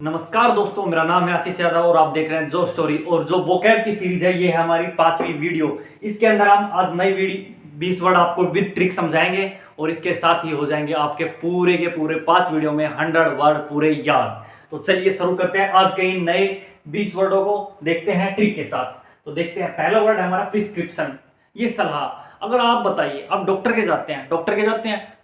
नमस्कार दोस्तों, मेरा नाम है आशीष यादव और आप देख रहे हैं जो स्टोरी। और जो वोकैब की सीरीज है ये है हमारी 5वीं वीडियो। इसके अंदर हम आज नई वीडियो 20 वर्ड आपको विद ट्रिक समझाएंगे और इसके साथ ही हो जाएंगे आपके पूरे के पूरे 5 वीडियो में 100 वर्ड पूरे याद। तो चलिए शुरू करते हैं आज के इन नए 20 वर्डों को, देखते हैं ट्रिक के साथ। तो देखते हैं, पहला वर्ड है हमारा प्रिस्क्रिप्शन, ये सलाह। अगर आप बताइए, आप डॉक्टर के जाते हैं,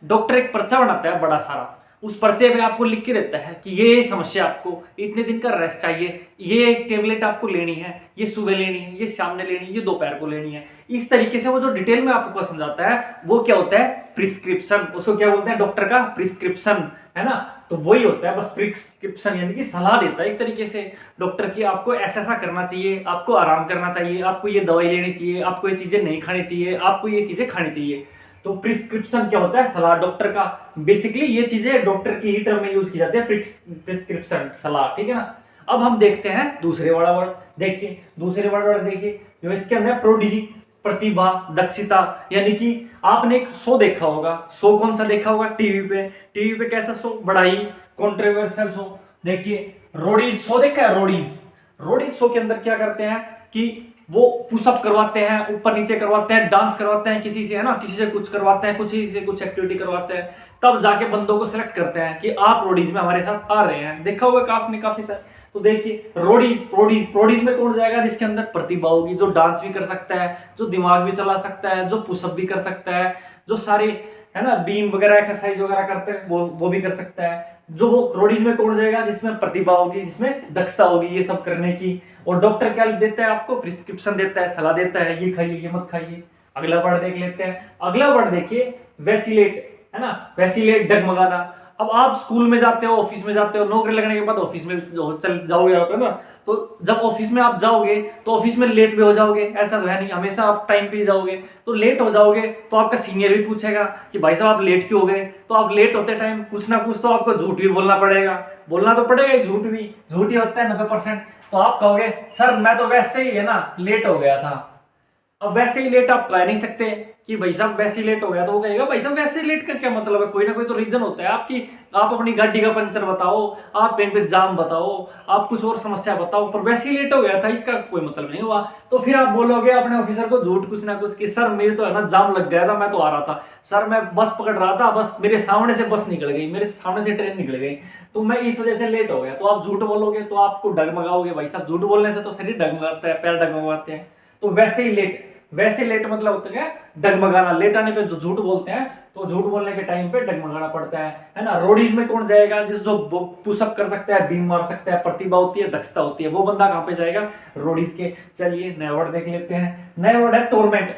डॉक्टर एक पर्चा बनाता है बड़ा सारा, उस पर्चे पे आपको लिख के देता है कि ये समस्या, आपको इतने दिन का रेस्ट चाहिए, ये एक टेबलेट आपको लेनी है, ये सुबह लेनी है, ये शाम में लेनी है, ये दोपहर को लेनी है। इस तरीके से वो जो डिटेल में आपको समझाता है वो क्या होता है, प्रिस्क्रिप्शन। उसको क्या बोलते हैं, डॉक्टर का प्रिस्क्रिप्शन, है ना। तो वही होता है बस प्रिस्क्रिप्शन, यानी कि सलाह देता है एक तरीके से डॉक्टर की, आपको ऐसा ऐसा करना चाहिए, आपको आराम करना चाहिए, आपको ये दवाई लेनी चाहिए, आपको ये चीजें नहीं खानी चाहिए, आपको ये चीजें खानी चाहिए। तो प्रिस्क्रिप्शन क्या होता है, सलाह डॉक्टर का। बेसिकली ये चीजें डॉक्टर की ही टर्म में यूज की जाती है, प्रिस्क्रिप्शन, सलाह, ठीक है ना। अब हम देखते हैं दूसरे वाला वर्ड। देखिए दूसरे वर्ड देखिए, जो इसके अंदर प्रोडिजी, प्रतिभा, दक्षता। यानी कि आपने एक शो देखा होगा, शो कौन सा देखा होगा, टीवी पे कैसा शो, बड़ा ही कंट्रोवर्शियल शो। देखिए रोडीज शो देखा है, रोडीज शो के अंदर क्या करते हैं कि वो पुशअप करवाते हैं, ऊपर नीचे करवाते हैं, डांस करवाते हैं किसी से, है ना, किसी से कुछ करवाते हैं, कुछ से कुछ एक्टिविटी करवाते हैं, तब जाके बंदों को सिलेक्ट करते हैं कि आप रोडीज में हमारे साथ आ रहे हैं। देखा होगा आपने काफी सारे। तो देखिए रोडीज में कौन जाएगा, जिसके अंदर प्रतिभा होगी, जो डांस भी कर सकता है, जो दिमाग भी चला सकता है, जो पुशअप भी कर सकता है, जो सारे, है ना, बीम वगैरह एक्सरसाइज वगैरह करते हैं वो भी कर सकता है। जो वो रोडीज में कौन जाएगा, जिसमें प्रतिभा होगी, जिसमें दक्षता होगी ये सब करने की। और डॉक्टर क्या देता है आपको, प्रिस्क्रिप्शन देता है, सलाह देता है, ये खाइए, ये मत खाइए। अगला वर्ड देख लेते हैं। अगला वर्ड देखिए, वैसिलेट, है ना, वैसिलेट, डगमगाना। अब आप स्कूल में जाते हो, ऑफिस में जाते हो, नौकरी लगने के बाद ऑफिस में चल जाओगे आप, है ना। तो जब ऑफिस में आप जाओगे तो ऑफिस में लेट भी हो जाओगे, ऐसा तो है नहीं, हमेशा आप टाइम पे जाओगे। तो लेट हो जाओगे तो आपका सीनियर भी पूछेगा कि भाई साहब आप लेट क्यों हो गए। तो आप लेट होते टाइम कुछ ना कुछ तो आपको झूठ भी बोलना पड़ेगा, बोलना तो पड़ेगा, झूठ ही होता है 90%। तो आप कहोगे सर मैं तो वैसे ही, है ना, लेट हो गया था। अब वैसे ही लेट आप कह नहीं सकते कि भाई साहब वैसे ही लेट हो गया, तो वो कहेगा भाई साहब वैसे ही लेट का क्या मतलब है, कोई ना कोई तो रीजन होता है आपकी। आप अपनी गाड़ी का पंचर बताओ, आप कहीं पे जाम बताओ, आप कुछ और समस्या बताओ, पर वैसे ही लेट हो गया था इसका कोई मतलब नहीं हुआ। तो फिर आप बोलोगे अपने ऑफिसर को झूठ कुछ ना कुछ कि सर मेरे तो, है ना, जाम लग गया था, मैं तो आ रहा था सर, मैं बस पकड़ रहा था, बस मेरे सामने से बस निकल गई, मेरे सामने से ट्रेन निकल गई, तो मैं इस वजह से लेट हो गया। तो आप झूठ बोलोगे तो आपको डगमगाओगे, भाई साहब झूठ बोलने से तो शरीर डगमगाता है, पैर डगमगाते हैं। तो वैसे लेट मतलब होता है डगमगाना। लेट आने पे जो झूठ बोलते हैं तो झूठ बोलने के टाइम पे डगमगाना पड़ता है ना। रोडीज में कौन जाएगा, जिस जो पुशअप कर सकता है, बीम मार सकता है, प्रतिभा होती है, दक्षता होती है, वो बंदा कहां पे जाएगा, रोडीज के। चलिए नया वर्ड देख लेते हैं। नया वर्ड है टोर्मेंट।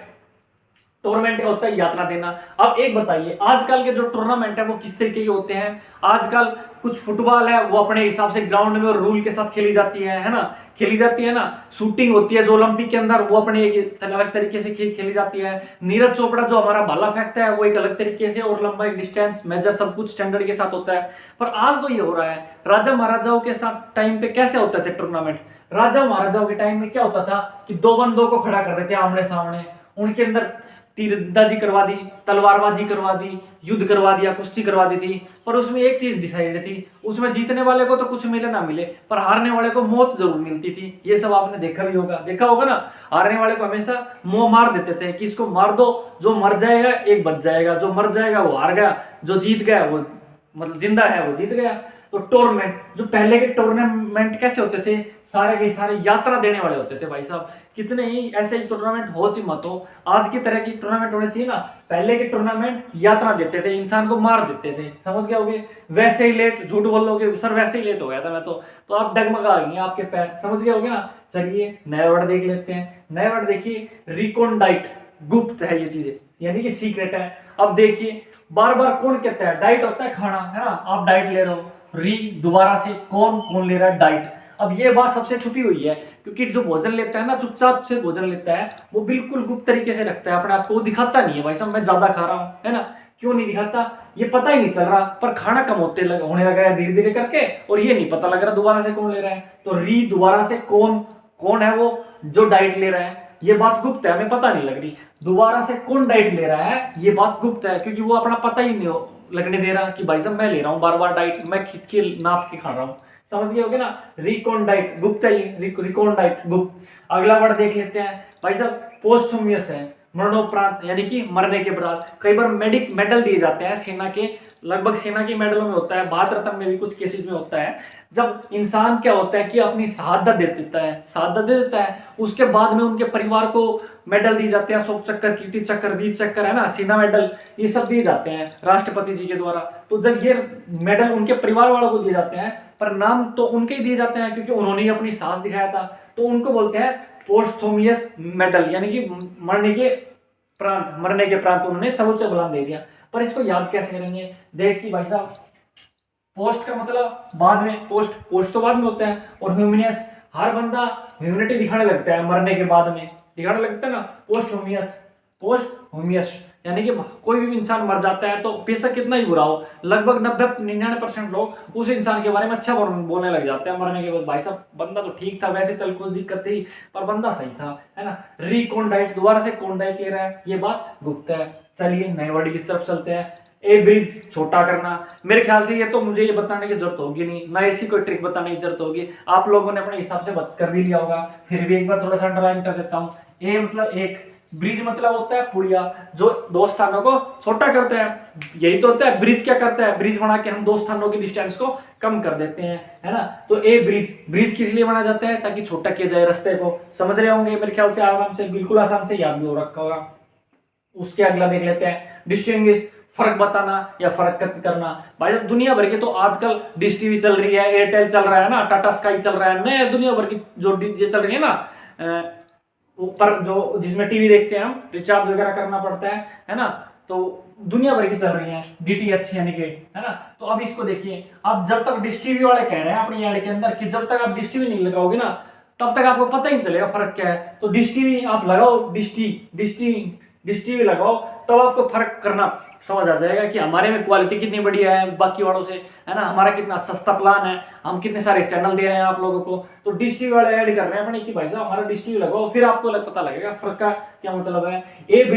टूर्नामेंट का होता है यातना देना। अब एक बताइए, आजकल के जो टूर्नामेंट है वो किस तरीके के होते हैं। आजकल कुछ फुटबॉल है वो अपने हिसाब से ग्राउंड में और रूल के साथ खेली जाती है ना, खेली जाती है ना। शूटिंग होती है जो ओलंपिक के अंदर, वो अपने एक अलग तरीके से खेली जाती है। नीरज चोपड़ा जो हमारा भाला फेंकता है वो एक अलग तरीके से, और लंबा एक डिस्टेंस मेजर सब कुछ स्टैंडर्ड के साथ होता है। पर आज तो ये हो रहा है, राजा महाराजाओं के साथ टाइम पे कैसे होते थे टूर्नामेंट। राजा महाराजाओं के टाइम में क्या होता था कि दो बंदों को खड़ा कर देते आमने सामने, उनके अंदर तीरंदाजी करवा दी, तलवारबाजी करवा दी, युद्ध करवा दिया, कुश्ती करवा दी थी। पर उसमें एक चीज डिसाइड थी, उसमें जीतने वाले को तो कुछ मिले ना मिले, पर हारने वाले को मौत जरूर मिलती थी। ये सब आपने देखा होगा ना। हारने वाले को हमेशा मुंह मार देते थे कि इसको मार दो, जो मर जाएगा एक बच जाएगा, जो मर जाएगा वो हार गया, जो जीत गया वो, मतलब जिंदा है वो जीत गया। तो टूर्नामेंट, जो पहले के टूर्नामेंट कैसे होते थे, सारे के सारे यात्रा देने वाले होते थे भाई साहब। कितने ही ऐसे ही टूर्नामेंट हो चाहे मत हो, आज की तरह की टूर्नामेंट होने चाहिए ना। पहले के टूर्नामेंट यात्रा देते थे, इंसान को मार देते थे, समझ गए होगे। वैसे ही लेट, झूठ बोलोगे सर वैसे ही लेट हो गया था मैं तो आप डगमगा गए आपके पैर, समझ गए होगे ना। चलिए नया वर्ड देख लेते हैं। नया वर्ड देखिए, रिकॉन्डाइट, गुप्त है ये चीजें, यानी कि सीक्रेट है। अब देखिए बार बार कौन कहता है, डाइट होता है खाना, है ना, आप डाइट ले रहे हो, दोबारा से कौन ले रहा है डाइट। अब ये बात सबसे छुपी हुई है, क्योंकि जो भोजन लेता है ना, चुपचाप से भोजन लेता है, वो बिल्कुल गुप्त तरीके से रखता है अपने आप को, वो दिखाता नहीं है भाई साहब मैं ज्यादा खा रहा हूं, है ना। क्यों नहीं दिखाता, ये पता ही नहीं चल रहा, पर खाना कम होने लगा है धीरे धीरे करके, और ये नहीं पता लग रहा दोबारा से कौन ले रहा है। तो दोबारा से कौन है वो जो डाइट ले रहा है, ये बात गुप्त है, हमें पता नहीं लग रही। दोबारा से कौन डाइट ले रहा है ये बात गुप्त है, क्योंकि वो अपना पता ही नहीं लगने दे रहा कि भाई साहब मैं ले रहा हूँ बार बार डाइट, मैं खींच के नाप के खा रहा हूँ, समझ गए होगे ना। रिकॉन्डाइट गुप्त है ये, रिकॉन्डाइट गुप्त। अगला वर्ड देख लेते हैं भाई साहब, पोस्टह्यूमियस है, मरणोपरांत यानी कि मरने के बाद। कई बार मेडल दिए जाते हैं सेना के, लगभग सेना के मेडलों में होता है, भारत रत्न में भी कुछ केसेस में होता है, जब इंसान क्या होता है कि अपनी शहादत दे देता है, शहादत दे देता है, उसके बाद में उनके परिवार को मेडल दिए जाते हैं, अशोक चक्र, कीर्ति चक्र, वीर चक्र है ना, सेना मेडल, ये सब दिए जाते हैं राष्ट्रपति जी के द्वारा। तो जब ये मेडल उनके परिवार वालों को दिए जाते हैं, पर नाम तो उनके ही दिए जाते हैं क्योंकि उन्होंने ही अपनी साहस दिखाया था, तो उनको बोलते हैं पोस्टह्यूमियस मेडल, यानी कि मरने के प्रांत उन्होंने सर्वोच्च बलिदान दे दिया। पर इसको याद कैसे करेंगे, देखिए भाई साहब, पोस्ट का मतलब बाद में, पोस्ट तो बाद में होता है, और ह्यूमिनियस, हर बंदा ह्यूमिनिटी दिखाने लगता है मरने के बाद में, दिखाने लगता है ना, पोस्ट यानी कि कोई भी इंसान मर जाता है तो बेशक कितना ही बुरा हो, लगभग 90-99% लोग उस इंसान के बारे में अच्छा बोलने लग जाते हैं मरने के बाद। भाई साहब बंदा तो ठीक था, वैसे चल कुछ दिक्कत थी, पर बंदा सही था, है ना। रिकॉन्डाइट, दोबारा से कॉन्डाइट ले रहा है, ये बात गुप्त है। चलिए नए वर्ड की तरफ चलते हैं। ए ब्रिज छोटा करना, मेरे ख्याल से ये तो मुझे ये बताने की जरूरत होगी नहीं, ना इसकी कोई ट्रिक बताने की जरूरत होगी, आप लोगों ने अपने हिसाब से कर भी लिया होगा, फिर भी एक बार थोड़ा सा अंडरलाइन कर देता हूँ। ए मतलब एक, ब्रिज मतलब होता है पुलिया, जो दो स्थानों को छोटा करता है, यही तो होता है ब्रिज। क्या करता है, ब्रिज बना के हम दो स्थानों की डिस्टेंस को कम कर देते हैं, है ना। तो ए ब्रिज किस लिए बना जाता है, ताकि छोटा किया जाए रास्ते को, समझ रहे होंगे मेरे ख्याल से, आराम से, बिल्कुल आसान से याद भी हो रखा होगा। उसके अगला देख लेते हैं, डिस्टिंग्विश, फर्क बताना या फर्क करना। भाई जब दुनिया भर के तो आजकल डिश टीवी चल रही है, एयरटेल चल रहा है ना, टाटा स्काई चल रहा है, नए दुनिया भर की जो ये चल रही है ना, ऊपर जो जिसमें टीवी देखते हैं हम, रिचार्ज वगैरह करना पड़ता है ना, तो दुनिया भर की चल रही है डीटीएच यानी कि, है ना। तो अब इसको देखिए, अब जब तक डिश टीवी वाले कह रहे हैं अपनी ऐड के अंदर कि जब तक आप डिश टीवी नहीं लगाओगे ना, तब तक आपको पता ही नहीं चलेगा फर्क क्या है। तो डिश टीवी आप लगाओ, डिश टीवी लगाओ, तब आपको फर्क करना समझ आ जाएगा कि हमारे में क्वालिटी कितनी बढ़िया है बाकी वालों से, है ना, हमारा कितना सस्ता प्लान है, हम कितने सारे चैनल दे रहे हैं आप लोगों को। तो डिश टीवी वाले ऐड कर रहे हैं अपने कि भाई साहब हमारा डिश टीवी लगाओ, फिर आपको पता लगेगा फर्क का क्या मतलब है। एक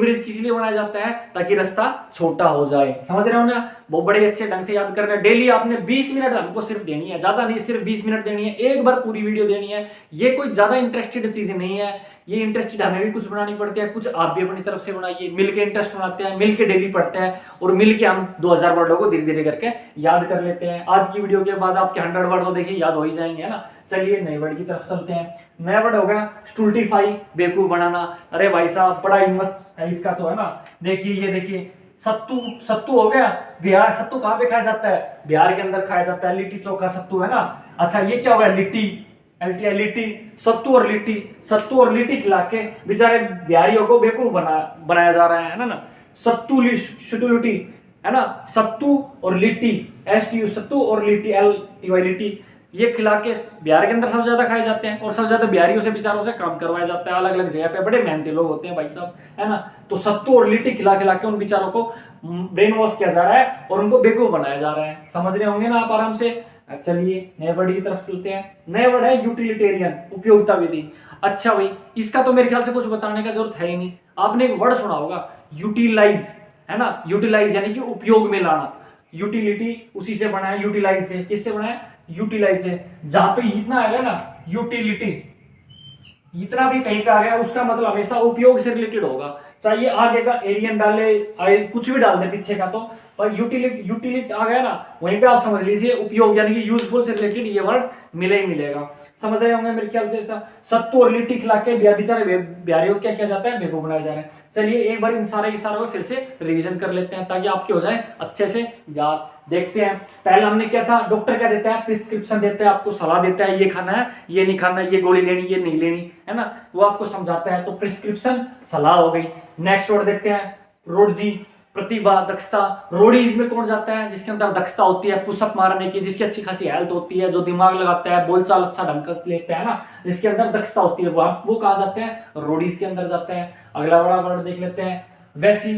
ब्रिज किस लिए बनाया जाता है, ताकि रास्ता छोटा हो जाए, समझ रहे हो ना। बहुत बड़े अच्छे ढंग से याद करना है। डेली आपने 20 मिनट हमको सिर्फ देनी है, ज्यादा नहीं, सिर्फ 20 मिनट देनी है, एक बार पूरी वीडियो देनी है। ये कोई ज्यादा इंटरेस्टेड चीजें नहीं है, ये इंटरेस्टेड हमें भी कुछ बनानी पड़ती है, कुछ आप भी अपनी तरफ से बनाइए, मिलके इंटरेस्ट बनाते हैं, मिलके डेली पढ़ते हैं, और मिलके हम 2000 वर्डों को धीरे धीरे करके याद कर लेते हैं। आज की वीडियो के बाद आपके 100 वर्ड तो देखिए याद हो ही जाएंगे, है ना। चलिए नए वर्ड की तरफ चलते हैं। नया वर्ड होगा स्टूल्टीफाई, बेवकूफ बनाना। अरे भाई साहब बड़ा ही मस्त है इसका तो, है ना। देखिए ये देखिए, सत्तू हो गया। बिहार, सत्तू कहाँ पे खाया जाता है, बिहार के अंदर खाया जाता है, लिट्टी चोखा सत्तू, है ना। अच्छा ये क्या हो गया, लिट्टी, लिट्टी, सत्तू और लिट्टी खिला के बेचारे बिहारियों को बेवकूफ बनाया जा रहा है ना। सत्तू लिट्टी, है ना, सत्तू और लिट्टी, STU सत्तू और लिट्टी, LTY लिट्टी, ये खिला के बिहार के अंदर सबसे ज्यादा खाए जाते हैं, और सबसे ज्यादा बिहारियों से बेचारों से काम करवाया जाता है। अलग अलग जगह पे बड़े मेहनती लोग होते हैं भाई साहब, है ना। तो सत्तू और लिट्टी खिला के उन बेचारों को ब्रेन वॉश किया जा रहा है और उनको बेवकूफ बनाया जा रहा है, समझ रहे होंगे ना आप आराम से। चलिए नए वर्ड की तरफ चलते हैं। नया वर्ड है यूटिलिटेरियन, उपयोगिता विधि। अच्छा भाई इसका तो मेरे ख्याल से कुछ बताने का जरूरत है ही नहीं, आपने एक वर्ड सुना होगा यूटिलाइज, है ना। यूटिलाइज यानी कि उपयोग में लाना, यूटिलिटी उसी से बना है, यूटिलाइज से, किससे बना है, यूटिलाइज से। जहां पे इतना आएगा ना यूटिलिटी, इतना भी कहीं का आ गया, उसका मतलब हमेशा उपयोग से रिलेटेड होगा, चाहे आगे का एरियन डाले, कुछ भी डाल दे पीछे का, तो पर यूटिलिट आ गया ना, वहीं पे आप समझ लीजिए उपयोग यानी कि यूजफुल से रिलेटेड ये वर्ड मिले ही मिलेगा, समझ रहे होंगे मेरे ख्याल से। ऐसा सत्तू और लिट्टी खिला के बेचारे बिहारियों को क्या किया जाता है, बेवकूफ बनाया जा रहा है। चलिए एक बार इन सारे के सारों को फिर से रिवीजन कर लेते हैं ताकि आपके हो जाए अच्छे से याद। देखते हैं पहले हमने क्या था, डॉक्टर क्या देता है, प्रिस्क्रिप्शन देता है, आपको सलाह देता है, ये खाना है, ये नहीं खाना, ये गोली लेनी, ये नहीं लेनी, है ना, वो आपको समझाता है। तो प्रिस्क्रिप्शन सलाह हो गई। नेक्स्ट वर्ड देखते हैं, रोडजी, प्रतिभा, दक्षता। रोडीज में कौन जाता है, जिसके अंदर दक्षता होती है पुशअप मारने की, जिसकी अच्छी खासी हेल्थ होती है, जो दिमाग लगाता है, बोलचाल अच्छा ढंग कर लेता है ना, जिसके अंदर दक्षता होती है, वो कहा जाते हैं, रोडीज के अंदर जाते हैं। अगला बड़ा वर्ड देख लेते हैं, वैसी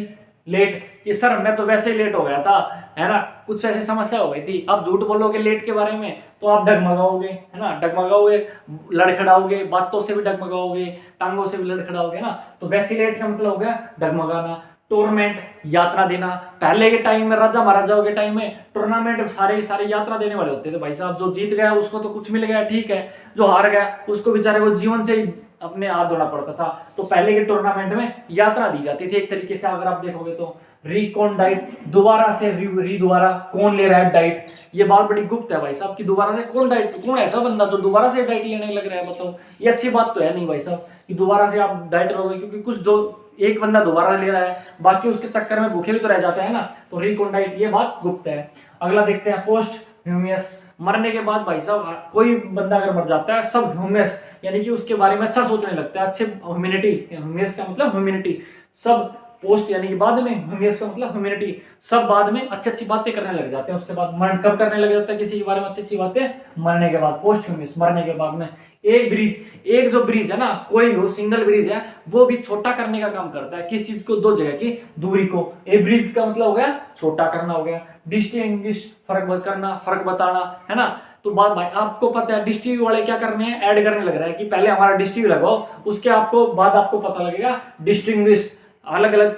लेट। ये सर मैं तो वैसे ही लेट हो गया था, है ना, कुछ ऐसी समस्या हो गई थी। अब झूठ बोलोगे लेट के बारे में तो आप डगमगाओगे, है ना, डगमगाओगे, लड़खड़ाओगे, बातों से भी डगमगाओगे, टांगों से भी लड़खड़ाओगे ना। तो वैसी लेट का मतलब हो गया डगमगाना। टूर्नामेंट यात्रा देना। पहले के टाइम में राजा महाराजाओं के टाइम में टूर्नामेंट सारे सारे यात्रा देने वाले होते थे भाई साहब। जो जीत गया उसको तो कुछ मिल गया, ठीक है, जो हार गया उसको बेचारे को जीवन से ही अपने हाथ धोना पड़ता था। तो पहले के टूर्नामेंट में यात्रा दी जाती थी एक तरीके से, अगर आप देखोगे तो। रिकॉन डाइट, दोबारा से दोबारा कौन ले रहा है डाइट, ये बात बड़ी गुप्त है भाई साहब कि दोबारा से कौन डाइट, कौन ऐसा बंदा जो दोबारा से डाइट लेने लग रहा है, बताओ। ये अच्छी बात तो है नहीं भाई साहब कि दोबारा से आप डाइट लोगे, क्योंकि कुछ दो एक बंदा दोबारा ले रहा है, बाकी उसके चक्कर में भूखे भी तो रह जाते हैं ना। तो रिकॉन डाइट, ये बात गुप्त है। अगला देखते हैं पोस्ट ह्यूमस, मरने के बाद भाई साहब कोई बंदा अगर मर जाता है, सब ह्यूमस यानी कि उसके बारे में अच्छा सोचने लगता है, अच्छे ह्यूमैनिटी, ह्यूमस का मतलब ह्यूमैनिटी, सब पोस्ट यानी कि बाद में, ह्यूमस का मतलब ह्यूमैनिटी, सब बाद में अच्छी अच्छी बातें करने लग जाते हैं। उसके बाद मरण कब करने लग जाता है किसी के बारे में अच्छी अच्छी बातें? मरने के बाद, पोस्ट ह्यूमस, मरने के बाद में। एक ब्रिज, एक जो ब्रिज है ना, कोई भी सिंगल ब्रिज है, वो भी छोटा करने का काम करता है। किस चीज को? दो जगह की दूरी को। एक ब्रिज का मतलब हो गया छोटा करना, हो गया डिस्टिंग्विश, फर्क करना, फर्क बताना, है ना। तो बात भाई आपको पता है डिश टीवी वाले क्या करने हैं, ऐड करने लग रहा है कि पहले हमारा डिश टीवी लगाओ, उसके आपको बाद आपको पता लगेगा डिस्टिंग्विश, अलग अलग,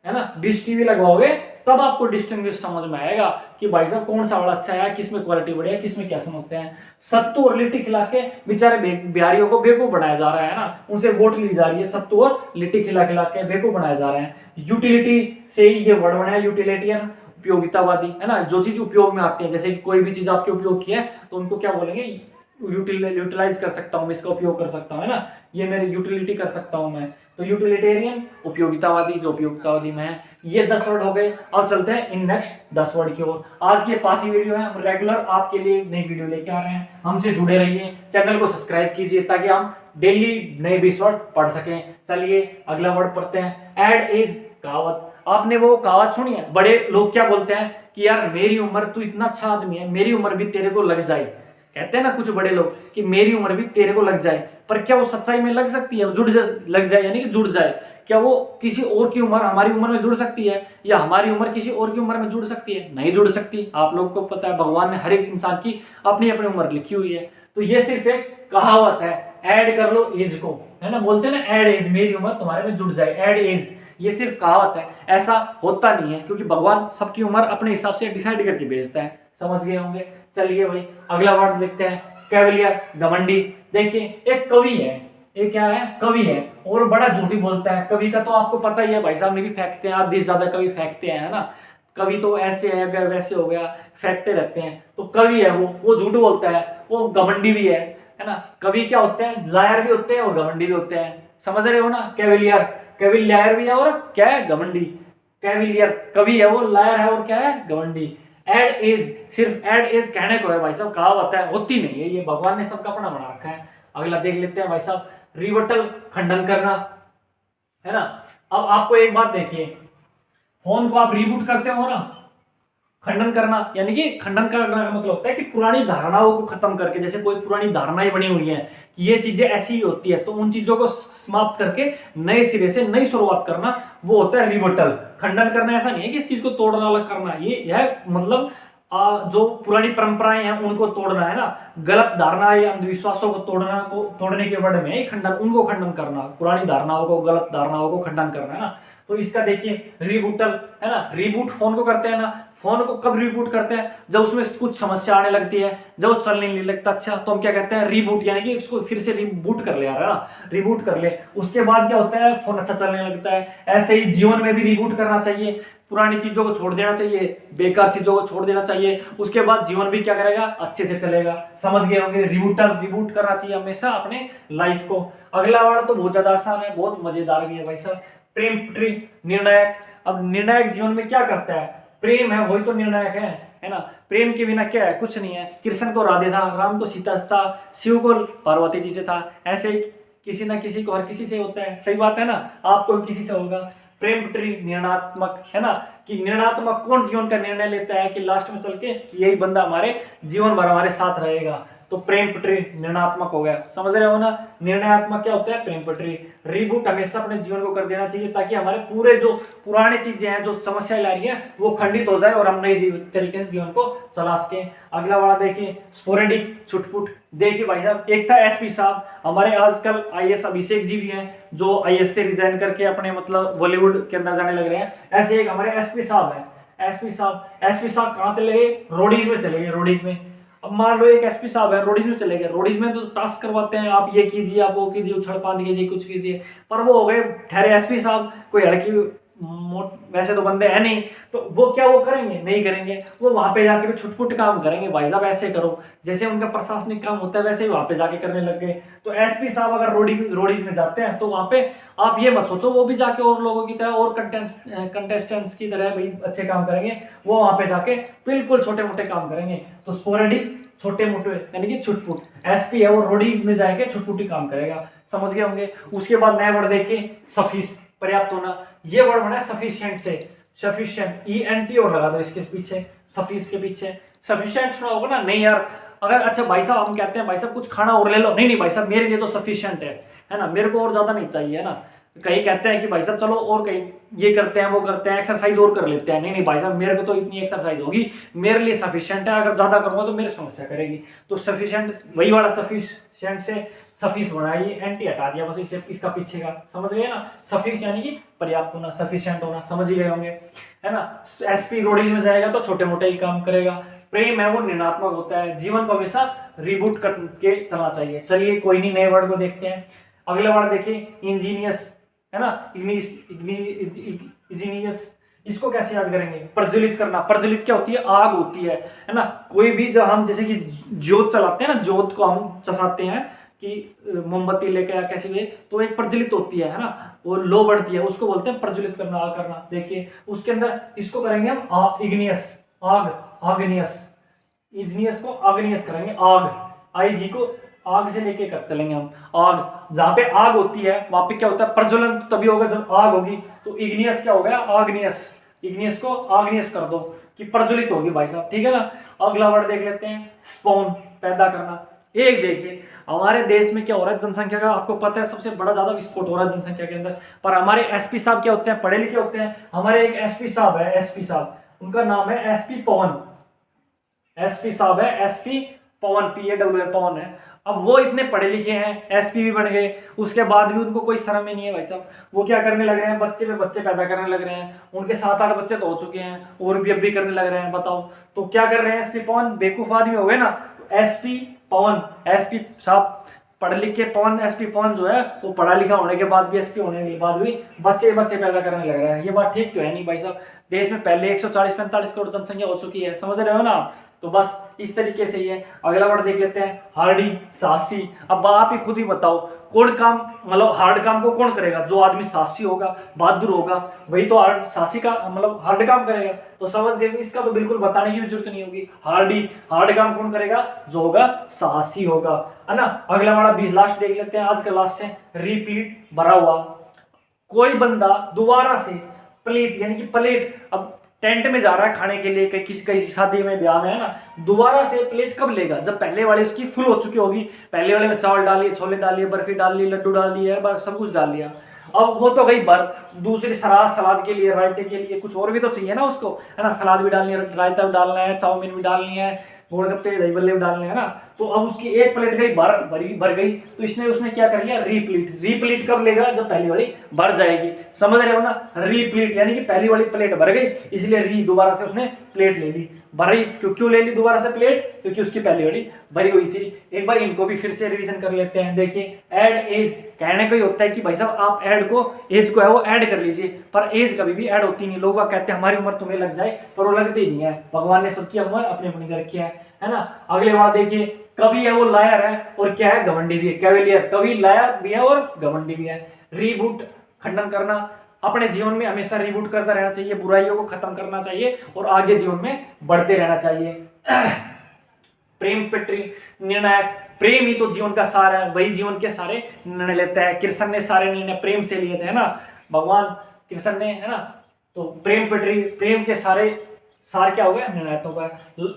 है ना। डिश टीवी लगवाओगे तब आपको डिस्टिंग्विश समझ में आएगा कि भाई साहब कौन सा वाला अच्छा है, किसमें क्वालिटी बढ़िया है, किसमें क्या समझते हैं। सत्तू और लिट्टी खिला के बेचारे बिहारियों को बेवकूफ बनाया जा रहा है ना, उनसे वोट ली जा रही है, सत्तू और लिट्टी खिला खिला के बेवकूफ बनाए जा रहे हैं। यूटिलिटी से ही ये वर्ड बना है, यूटिलिटियन, उपयोगितावादी, है ना। जो चीज उपयोग में आती है, जैसे कि कोई भी चीज आपके उपयोग की है तो उनको क्या बोलेंगे? यूटिलाइज कर सकता हूँ मैं, इसका उपयोग कर सकता हूँ, है ना, ये मेरी यूटिलिटी कर सकता हूँ मैं। तो यूटिलिटेरियन, उपयोगितावादी, जो उपयोगितावादी में है। ये 10 वर्ड हो गए। अब चलते हैं इन नेक्स्ट 10 वर्ड की ओर। आज की 5वीं वीडियो है, हम रेगुलर आपके लिए नई वीडियो लेके आ रहे हैं, हमसे जुड़े रहिए, चैनल को सब्सक्राइब कीजिए ताकि हम डेली नए 20 वर्ड पढ़ सकें। चलिए अगला वर्ड पढ़ते हैं, एड एज, कहावत। आपने वो कहावत सुनी है, बड़े लोग क्या बोलते हैं कि यार मेरी उम्र, तू इतना अच्छा आदमी है, मेरी उम्र भी तेरे को लग जाए। कहते हैं ना कुछ बड़े लोग कि मेरी उम्र भी तेरे को लग जाए, पर क्या वो सच्चाई में लग सकती है? लग जाए यानी कि जुड़ जाए। क्या वो किसी और की उम्र हमारी उम्र में जुड़ सकती है, या हमारी उम्र किसी और की उम्र में जुड़ सकती है? नहीं जुड़ सकती। आप लोग को पता है भगवान ने हर एक इंसान की अपनी अपनी उम्र लिखी हुई है। तो ये सिर्फ एक कहावत है, ऐड कर लो एज को, है ना, बोलते हैं ना ऐड एज, मेरी उम्र तुम्हारे में जुड़ जाए, ऐड एज। ये सिर्फ कहावत है, ऐसा होता नहीं है, क्योंकि भगवान सबकी उम्र अपने हिसाब से डिसाइड करके भेजता है। समझ गए होंगे। चलिए भाई अगला वर्ड देखते हैं, कैवलियर, घमंडी। देखिए एक कवि है, एक क्या है? कवि है, और बड़ा झूठी बोलता है। कवि का तो आपको पता ही है भाई साहब, नहीं भी फेंकते हैं, आधे से ज्यादा कवि फेंकते हैं, है ना। कवि तो ऐसे है वैसे हो गया, फेंकते रहते हैं। तो कवि है वो झूठ बोलता है, वो घमंडी भी है ना। कवि क्या होते हैं? लायर भी होते हैं और घमंडी भी होते हैं। समझ रहे हो ना? कैवलियर, कवि लायर भी है और क्या है? घमंडी। कैवलियर कवि है, वो लायर है और क्या है? घमंडी। एड एज, सिर्फ एड एज कहने को है भाई साहब, कहावत है, होती नहीं है, ये भगवान ने सबका अपना बना रखा है। अगला देख लेते हैं भाई साहब, रिवर्टल, खंडन करना, है ना। अब आपको एक बात देखिए, फोन को आप रिबूट करते हो ना, खंडन करना यानी कि खंडन करना का मतलब होता है कि पुरानी धारणाओं को खत्म करके, जैसे कोई पुरानी धारणाएं बनी हुई हैं कि ये चीजें ऐसी ही होती है, तो उन चीजों को समाप्त करके नए सिरे से नई शुरुआत करना, वो होता है रिवर्टल। खंडन करना ऐसा नहीं है कि इस चीज को तोड़ना अलग करना, ये है मतलब जो पुरानी परंपराएं हैं उनको तोड़ना, है ना। गलत धारणा या अंधविश्वासों को तोड़ने के वर्ड में खंडन, उनको खंडन करना, पुरानी धारणाओं को, गलत धारणाओं को खंडन करना, है ना। तो इसका देखिए रिबूटल, है ना। रिबूट फोन को करते हैं ना, फोन को कब रिबूट करते हैं? जब उसमें कुछ समस्या आने लगती है, जब वो चलने नहीं लगता, अच्छा, तो हम क्या कहते हैं? रिबूट, यानी कि इसको फिर से रिबूट कर ले यार, है ना, रिबूट कर ले। उसके बाद क्या होता है? फोन अच्छा चलने लगता है। ऐसे ही जीवन में भी रिबूट करना चाहिए, पुरानी चीजों को छोड़ देना चाहिए, बेकार चीजों को छोड़ देना चाहिए, उसके बाद जीवन भी क्या करेगा? अच्छे से चलेगा। समझ गए होंगे। रिबूट करना चाहिए हमेशा अपने लाइफ को। अगला वर्ड तो बहुत ज्यादा आसान है, बहुत मजेदार भी है भाई साहब, प्रेम ट्री, निर्णायक। अब निर्णायक जीवन में क्या करता है? प्रेम है, वही तो निर्णायक है ना। प्रेम के बिना क्या है? कुछ नहीं है। कृष्ण को राधे था, राम को सीता था, शिव को पार्वती जी से था, ऐसे ही किसी ना किसी को हर किसी से होता है। सही बात है ना, आपको किसी से होगा। प्रेम ट्री निर्णयात्मक, है ना, कि निर्णयात्मक कौन जीवन का निर्णय लेता है कि लास्ट में चल के कि यही बंदा हमारे जीवन भर हमारे साथ रहेगा। तो प्रेम पटरी निर्णयात्मक हो गया। समझ रहे हो ना, निर्णयात्मक क्या होता है, प्रेम पटरी। रिबूट हमेशा अपने जीवन को कर देना चाहिए ताकि हमारे पूरे जो पुरानी चीजें हैं, जो समस्याएं ला रही है, वो खंडित हो जाए और हम नई तरीके से जीवन को चला सके। अगला वाला देखिए, स्पोरेडिक छुटपुट। देखिए भाई साहब, एक था एसपी साहब, हमारे आजकल आईएएस अभिषेक जी भी हैं जो आईएएस से रिजाइन करके अपने मतलब बॉलीवुड के अंदर जाने लग रहे हैं। ऐसे एक हमारे एसपी साहब है, एसपी साहब कहाँ चले गए, रोडीज में चले गए, रोडीज में। अब मान लो एक एसपी साहब है, रोडीज में चले गए, रोडीज में तो टास्क करवाते हैं, आप ये कीजिए, आप वो कीजिए, उछल पांद कीजिए, कुछ कीजिए, पर वो हो गए ठहरे एसपी साहब, कोई लड़की वैसे तो बंदे हैं नहीं, तो वो क्या वो करेंगे, नहीं करेंगे, वो वहां पे जाके भी छुटपुट काम करेंगे। भाई साहब ऐसे करो, जैसे उनका प्रशासनिक काम होता है वैसे ही वहां पे जाके करने लग गए। तो एसपी साहब अगर रोडीज में जाते हैं तो वहां पे आप ये मत सोचो वो भी जाके और लोगों की तरह और कंटेस्टेंट्स की तरह भाई अच्छे काम करेंगे, वो वहां पे जाके बिल्कुल छोटे मोटे काम करेंगे। तो स्पोरेडिक छोटे मोटे यानी कि छुटपुट, एसपी है वो रोडीज में जाके छुटपुटी काम करेगा। समझ गए होंगे। उसके बाद नया वर्ड देखिए, सफिस, पर्याप्त होना। ये वर्ड बना है सफिशिएंट से, सफिशिएंट, ENT और लगा दो इसके पीछे, सफिस के पीछे। सफिशिएंट सुना होगा ना, नहीं यार, अगर अच्छा भाई साहब हम कहते हैं भाई साहब कुछ खाना और ले लो, नहीं नहीं भाई साहब मेरे लिए तो सफिशिएंट है ना, मेरे को और ज्यादा नहीं चाहिए, है ना। कहीं कहते हैं कि भाई साहब चलो और कहीं ये करते हैं वो करते हैं, एक्सरसाइज और कर लेते हैं, नहीं नहीं भाई साहब मेरे को तो इतनी एक्सरसाइज होगी, मेरे लिए सफिशिएंट है, अगर ज्यादा करूंगा तो मेरी समस्या करेगी। तो सफिशिएंट वही वाला सफिशिएंट से सफिस बनाइए, एंटी हटा दिया बस इसे, इसका पीछे का समझ गए ना। सफिस यानी कि पर्याप्त होना, सफिशिएंट होना, समझ ही गए होंगे, है ना। एसपी रोडीज में जाएगा तो छोटे मोटे ही काम करेगा। प्रेम है वो निर्णात्मक होता है, जीवन को हमेशा रिबूट करके चलना चाहिए। चलिए कोई नहीं, नए वर्ड को देखते हैं। अगले वर्ड देखिए, इंजीनियस, है ना, इंजीनियस। इसको कैसे याद करेंगे, प्रज्वलित करना। प्रज्वलित क्या होती है, आग होती है ना। कोई भी जब हम जैसे कि ज्योत चलाते हैं ना, ज्योत को हम चसाते हैं कि मोमबत्ती लेके या कैसे भी, तो एक प्रज्वलित होती है ना, वो लो बढ़ती है, उसको बोलते हैं प्रज्वलित करना, आग करना। देखिए उसके अंदर इसको करेंगे हम इग्नियस, आग, आग्नियस, इग्नियस को आग्नियस करेंगे, आग, IG को आग से लेके कर चलेंगे हम, आग। जहां पे आग होती है वहां पे क्या होता है, प्रज्वलन तो तभी होगा जब आग होगी। तो इग्नियस क्या हो गया, आग्नियस, इग्नियस को आग्नियस कर दो कि प्रज्वलित होगी भाई साहब, ठीक है ना। अगला वर्ड देख लेते हैं, स्पॉन, पैदा करना। एक देखिए हमारे देश में क्या हो रहा है, जनसंख्या का आपको पता है सबसे बड़ा ज्यादा विस्फोट हो रहा है जनसंख्या के अंदर, पर हमारे एसपी साहब क्या होते हैं, पढ़े लिखे होते हैं। हमारे एक एसपी साहब है, एसपी साहब, उनका नाम है एसपी पवन, एसपी साहब है एसपी पवन, PAWN पवन है। अब वो इतने पढ़े लिखे हैं, एसपी भी बन गए, उसके बाद भी उनको कोई शर्म ही नहीं है भाई साहब। वो क्या करने लग रहे हैं, बच्चे पे बच्चे पैदा करने लग रहे हैं, उनके 7-8 बच्चे तो हो चुके हैं और भी अब भी करने लग रहे हैं। बताओ तो क्या कर रहे हैं, एसपी पवन बेवकूफ आदमी हो गए ना। एसपी पवन, एसपी साहब पढ़ लिख के पवन, एसपी पवन जो है वो पढ़ा लिखा होने के बाद भी, एसपी होने के बाद भी बच्चे बच्चे पैदा करने लग रहा है। ये बात ठीक तो है नहीं भाई साहब। देश में पहले 140-45 करोड़ जनसंख्या हो चुकी है, समझ रहे हो ना आप। तो बस इस तरीके से ही है। अगला वर्ड देख लेते हैं, हार्डी, साहसी। अब आप ही खुद ही बताओ कौन काम, मतलब हार्ड काम को कौन करेगा, जो आदमी साहसी होगा, बहादुर होगा, वही तो हार्ड साहसी का मतलब हार्ड काम करेगा। तो समझ गए, इसका तो बिल्कुल बताने की भी जरूरत नहीं होगी। हार्ड काम कौन करेगा, जो होगा साहसी होगा, है ना। अगला वाला 20 लास्ट देख लेते हैं, आज का लास्ट है, रिपीट, भरा हुआ। कोई बंदा दोबारा से प्लेट यानी कि प्लेट, अब टेंट में जा रहा है खाने के लिए, कहीं शादी में ब्याह में, है ना, दोबारा से प्लेट कब लेगा, जब पहले वाले उसकी फुल हो चुकी होगी। पहले वाले में चावल डालिए, छोले डालिए, बर्फी डालिए, लड्डू डालिए, सब कुछ डाल लिया, अब वो तो गई भर। दूसरी सलाद के लिए, रायते के लिए कुछ और भी तो चाहिए ना उसको, है ना। सलाद भी डालनी है, रायता भी डालना है, चाउमीन भी डालनी है, गोलगप्पे दही बल्ले भी डालने हैं ना। तो अब उसकी एक प्लेट गई भर गई, तो उसने क्या कर लिया, रीप्लीट कब लेगा, जब पहली वाली भर जाएगी। समझ रहे हो ना, रीप्लीट यानी कि पहली वाली प्लेट भर गई, इसलिए दोबारा से उसने प्लेट ले ली। भरी क्यों ले ली दोबारा से प्लेट, क्योंकि उसकी पहली वाली भरी हुई थी। एक बार इनको भी फिर से रिवीजन कर लेते हैं। देखिए ऐड एज, कहने को ही होता है कि भाई साहब आप ऐड को, एज को है वो ऐड कर लीजिए, पर एज कभी भी ऐड होती नहीं। लोग कहते हैं हमारी उम्र तुम्हें लग जाए, पर वो लगती नहीं है। भगवान ने सबकी उम्र अपनी अपनी कर रखी है ना। अगले बात देखिए, कवि है वो लायर है और क्या है, घमंडी भी है। कैवेलियर, कवि लायर भी है और घमंडी भी है। रीबूट, खंडन करना। अपने जीवन में हमेशा रिबूट करता रहना चाहिए, बुराइयों को खत्म करना चाहिए और आगे जीवन में बढ़ते रहना चाहिए। प्रेम पटरी, निर्णायक। प्रेम ही तो जीवन का सार है, वही जीवन के सारे निर्णय लेता है। कृष्ण ने सारे निर्णय प्रेम से लिए थे, है ना, भगवान कृष्ण ने, है ना। तो प्रेम पटरी, प्रेम के सारे सार क्या हो गया, निर्णायकों का।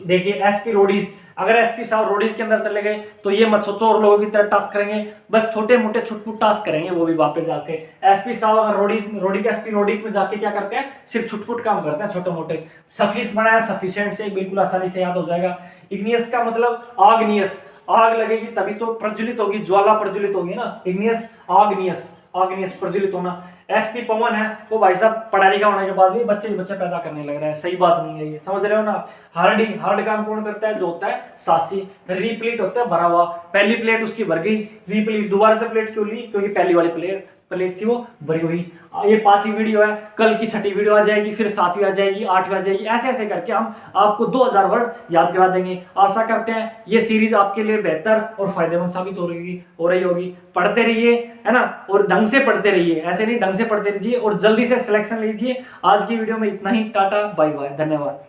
देखिए एसपी रोडीज, अगर एसपी साहब रोडीज के अंदर चले गए तो ये मत सोचो और लोगों की तरह टास्क करेंगे, बस छोटे मोटे छुटपुट टास्क करेंगे वो भी वापस जाके। एसपी साहब अगर रोडी के एसपी रोडी में जाके क्या करते हैं, सिर्फ छुटपुट काम करते हैं छोटे मोटे। सफिस बनाया, सफिशिएंट से बिल्कुल आसानी से याद हो जाएगा। इग्नियस का मतलब आग्नियस, आग लगेगी तभी तो प्रज्वलित होगी, ज्वाला प्रज्वलित होगी ना, इग्नियस आग्नियस, आग्नियस प्रज्वलित होना। एसपी पवन है वो भाई साहब पढ़ा लिखा होने के बाद भी बच्चे पैदा करने लग रहा है, सही बात नहीं है ये, समझ रहे हो ना। हार्डी, हार्ड काम कौन करता है, जो होता है सासी। रीप्लेट होता है भरा हुआ, पहली प्लेट उसकी भर गई, रीप्लेट दोबारा से प्लेट क्यों ली, क्योंकि पहली वाली प्लेट थी वो भरी हुई। ये 5वीं वीडियो है, कल की 6ठी वीडियो आ जाएगी, फिर 7वीं आ जाएगी, 8वीं आ जाएगी, ऐसे ऐसे करके हम आपको 2000 वर्ड याद करा देंगे। आशा करते हैं ये सीरीज आपके लिए बेहतर और फायदेमंद साबित हो रही होगी। पढ़ते रहिए, है ना, और ढंग से पढ़ते रहिए, ऐसे नहीं, ढंग से पढ़ते रहिए और जल्दी से सिलेक्शन लीजिए। आज की वीडियो में इतना ही, टाटा बाय बाय, धन्यवाद।